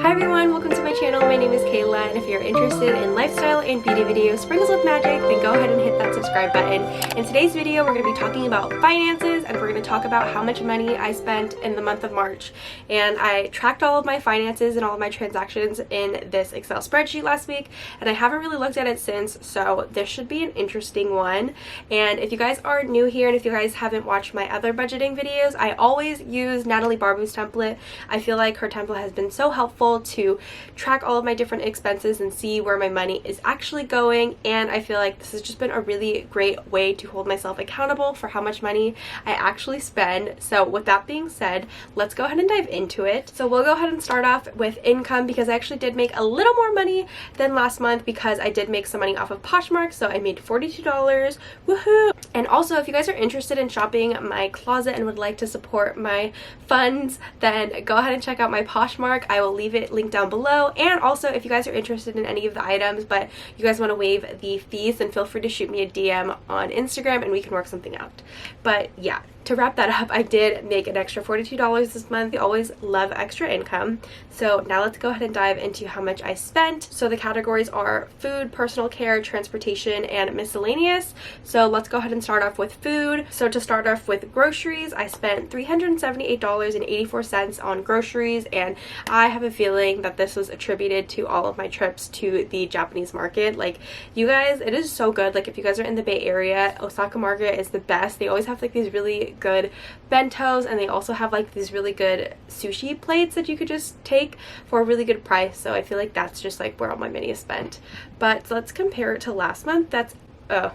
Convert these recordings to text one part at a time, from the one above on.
Hi everyone, welcome to my channel. My name is Kayla, and if you're interested in lifestyle and beauty videos sprinkled with magic, then go ahead and hit that subscribe button. In today's video, we're going to be talking about finances, and we're going to talk about how much money I spent in the month of March. And I tracked all of my finances and all of my transactions in this Excel spreadsheet last week, and I haven't really looked at it since, so this should be an interesting one. And if you guys are new here, and if you guys haven't watched my other budgeting videos, I always use Natalie Barbu's template. I feel like her template has been so helpful to track all of my different expenses and see where my money is actually going, and I feel like this has just been a really great way to hold myself accountable for how much money I actually spend. So with that being said, let's go ahead and dive into it. So we'll go ahead and start off with income, because I actually did make a little more money than last month because I did make some money off of Poshmark, so I made $42. Woohoo! And also, if you guys are interested in shopping my closet and would like to support my funds, then go ahead and check out my Poshmark. I will leave it linked down below. And also, if you guys are interested in any of the items but you guys want to waive the fees, then feel free to shoot me a DM on Instagram and we can work something out. But yeah, to wrap that up, I did make an extra $42 this month. I always love extra income. So now let's go ahead and dive into how much I spent. So the categories are food, personal care, transportation, and miscellaneous. So let's go ahead and start off with food. So to start off with groceries, I spent $378.84 on groceries, and I have a feeling that this was attributed to all of my trips to the Japanese market. Like, you guys, it is so good. Like, if you guys are in the Bay Area, Osaka Market is the best. They always have like these really good bentos, and they also have like these really good sushi plates that you could just take for a really good price. So I feel like that's just like where all my money is spent. But let's compare it to last month. That's a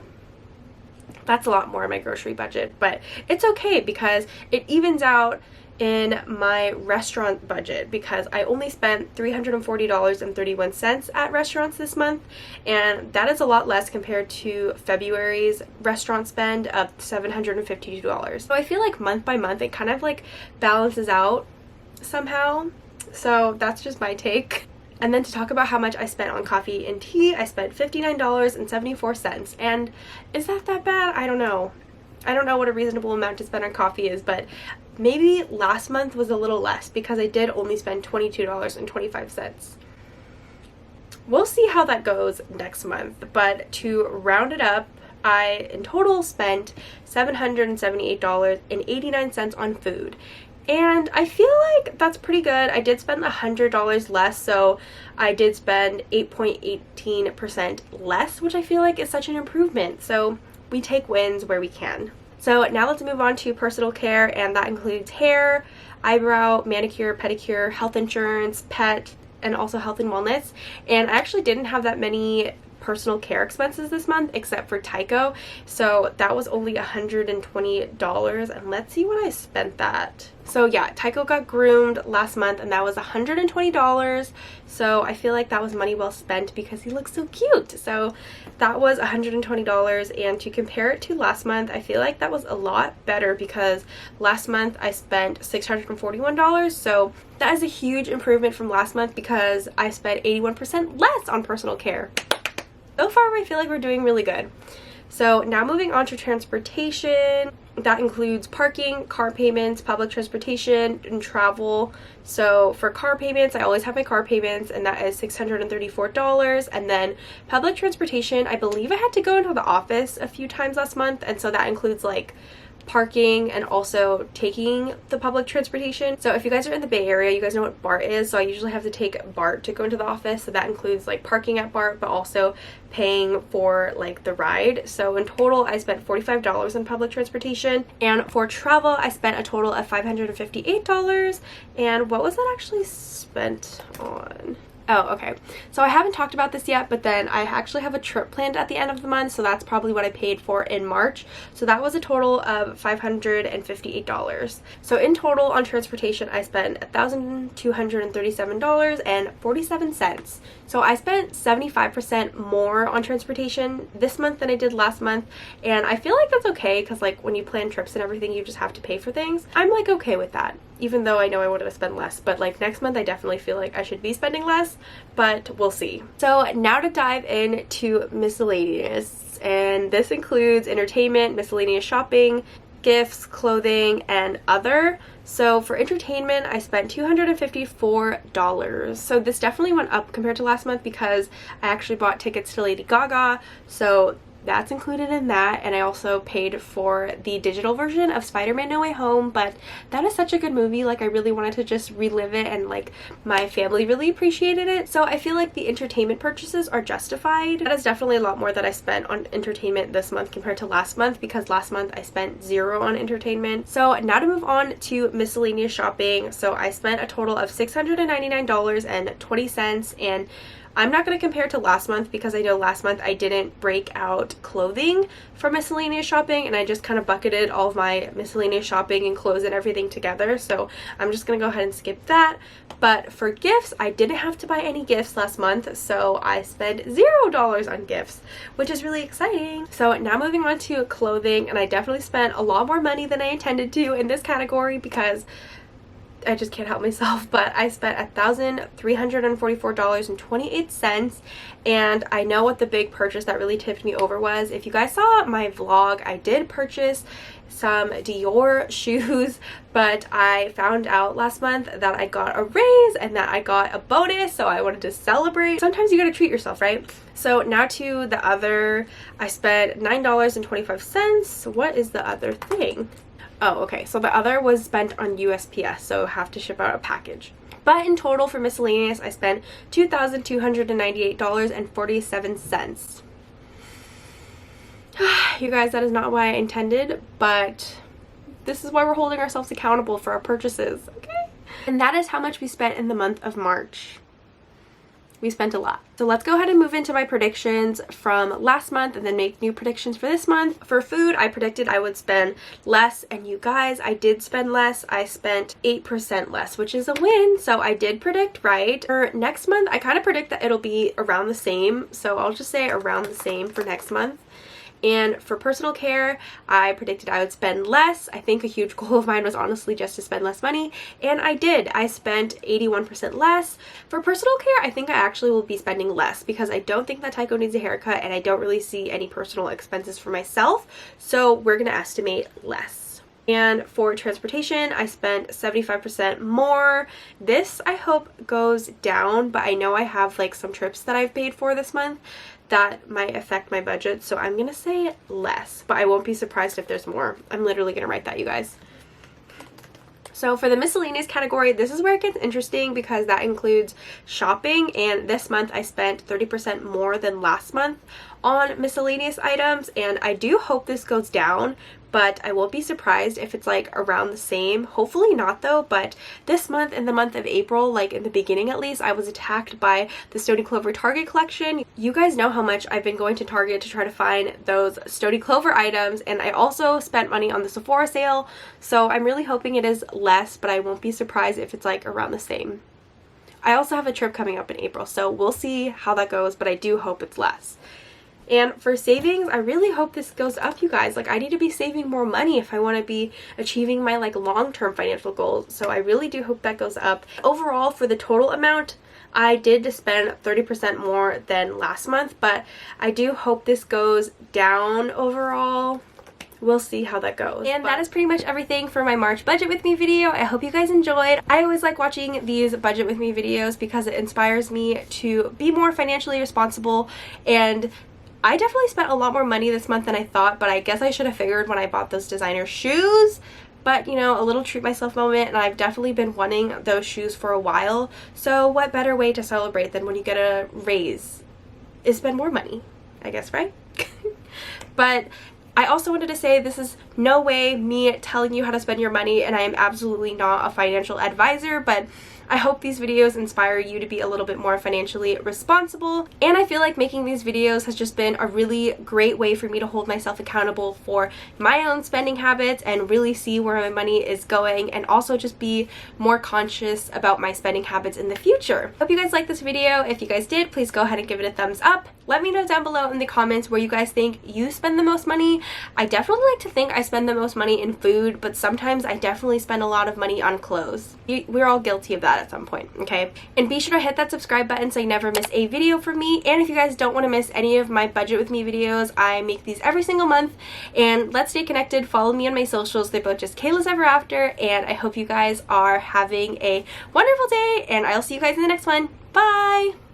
lot more in my grocery budget, but it's okay because it evens out in my restaurant budget, because I only spent $340.31 at restaurants this month, and that is a lot less compared to February's restaurant spend of $752. So I feel like month by month it kind of like balances out somehow. So that's just my take. And then to talk about how much I spent on coffee and tea, I spent $59.74. And is that bad? I don't know. I don't know what a reasonable amount to spend on coffee is, but maybe last month was a little less because I did only spend $22.25. We'll see how that goes next month, but to round it up, I in total spent $778.89 on food. And I feel like that's pretty good. I did spend $100 less, so I did spend 8.18% less, which I feel like is such an improvement. So we take wins where we can. So now let's move on to personal care, and that includes hair, eyebrow, manicure, pedicure, health insurance, pet, and also health and wellness. And I actually didn't have that many personal care expenses this month except for Tyco, so that was only $120, and let's see what I spent that. So yeah, Tyco got groomed last month and that was $120, so I feel like that was money well spent because he looks so cute. So that was $120, and to compare it to last month, I feel like that was a lot better because last month I spent $641, so that is a huge improvement from last month because I spent 81% less on personal care. So far, I feel like we're doing really good. So now moving on to transportation. That includes parking, car payments, public transportation, and travel. So for car payments, I always have my car payments, and that is $634. And then public transportation, I believe I had to go into the office a few times last month, and so that includes like parking and also taking the public transportation. So if you guys are in the Bay Area, you guys know what BART is. So I usually have to take BART to go into the office, so that includes like parking at BART but also paying for like the ride. So in total I spent $45 on public transportation, and for travel I spent a total of $558. And what was that actually spent on? Oh, okay. So I haven't talked about this yet, but then I actually have a trip planned at the end of the month, so that's probably what I paid for in March. So that was a total of $558. So in total on transportation, I spent $1,237.47. So I spent 75% more on transportation this month than I did last month, and I feel like that's okay because like when you plan trips and everything, you just have to pay for things. I'm like okay with that, even though I know I wanted to spend less, but like next month I definitely feel like I should be spending less, but we'll see. So now to dive into miscellaneous, and this includes entertainment, miscellaneous shopping, gifts, clothing, and other. So for entertainment, I spent $254. So this definitely went up compared to last month because I actually bought tickets to Lady Gaga. So that's included in that, and I also paid for the digital version of Spider-Man No Way Home, but that is such a good movie. Like, I really wanted to just relive it, and like my family really appreciated it, so I feel like the entertainment purchases are justified. That is definitely a lot more that I spent on entertainment this month compared to last month, because last month I spent zero on entertainment. So now to move on to miscellaneous shopping. So I spent a total of $699.20, and I'm not going to compare to last month because I know last month I didn't break out clothing for miscellaneous shopping, and I just kind of bucketed all of my miscellaneous shopping and clothes and everything together, so I'm just going to go ahead and skip that. But for gifts, I didn't have to buy any gifts last month, so I spent $0 on gifts, which is really exciting. So now moving on to clothing, and I definitely spent a lot more money than I intended to in this category because I just can't help myself, but I spent $1,344.28, and I know what the big purchase that really tipped me over was. If you guys saw my vlog, I did purchase some Dior shoes, but I found out last month that I got a raise and that I got a bonus, so I wanted to celebrate. Sometimes you gotta treat yourself, right? So now to the other, I spent $9.25. What is the other thing? Oh, okay, so the other was spent on USPS, so have to ship out a package. But in total for miscellaneous, I spent $2,298.47. You guys, that is not what I intended, but this is why we're holding ourselves accountable for our purchases, okay? And that is how much we spent in the month of March. We spent a lot. So let's go ahead and move into my predictions from last month and then make new predictions for this month. For food, I predicted I would spend less, and you guys, I did spend less. I spent 8% less, which is a win. So I did predict right. For next month, I kind of predict that it'll be around the same. So I'll just say around the same for next month. And for personal care, I predicted I would spend less. I think a huge goal of mine was honestly just to spend less money, and I did. I spent 81% less. For personal care, I think I actually will be spending less because I don't think that Tycho needs a haircut, and I don't really see any personal expenses for myself, so we're gonna estimate less. And for transportation, I spent 75% more. This, I hope, goes down, but I know I have like some trips that I've paid for this month that might affect my budget, so I'm gonna say less, but I won't be surprised if there's more. I'm literally gonna write that, you guys. So for the miscellaneous category, this is where it gets interesting because that includes shopping, and this month I spent 30% more than last month on miscellaneous items, and I do hope this goes down, but I won't be surprised if it's like around the same. Hopefully not though, but this month, in the month of April, like in the beginning at least, I was attacked by the Stony Clover Target collection. You guys know how much I've been going to Target to try to find those Stony Clover items, and I also spent money on the Sephora sale, so I'm really hoping it is less, but I won't be surprised if it's like around the same. I also have a trip coming up in April, so we'll see how that goes, but I do hope it's less. And for savings, I really hope this goes up, you guys. Like, I need to be saving more money if I want to be achieving my like long-term financial goals. So I really do hope that goes up. Overall, for the total amount, I did spend 30% more than last month, but I do hope this goes down overall. We'll see how that goes. And that is pretty much everything for my March budget with me video. I hope you guys enjoyed. I always like watching these budget with me videos because it inspires me to be more financially responsible, and I definitely spent a lot more money this month than I thought, but I guess I should have figured when I bought those designer shoes. But, you know, a little treat myself moment, and I've definitely been wanting those shoes for a while. So what better way to celebrate than when you get a raise is spend more money, I guess, right? But I also wanted to say this is no way me telling you how to spend your money, and I am absolutely not a financial advisor, but I hope these videos inspire you to be a little bit more financially responsible, and I feel like making these videos has just been a really great way for me to hold myself accountable for my own spending habits and really see where my money is going, and also just be more conscious about my spending habits in the future. Hope you guys liked this video. If you guys did, please go ahead and give it a thumbs up. Let me know down below in the comments where you guys think you spend the most money. I definitely like to think I spend the most money in food, but sometimes I definitely spend a lot of money on clothes. We're all guilty of that at some point, okay? And be sure to hit that subscribe button so you never miss a video from me. And if you guys don't want to miss any of my budget with me videos, I make these every single month. And let's stay connected. Follow me on my socials. They're both just Kayla's Ever After. And I hope you guys are having a wonderful day, and I'll see you guys in the next one. Bye!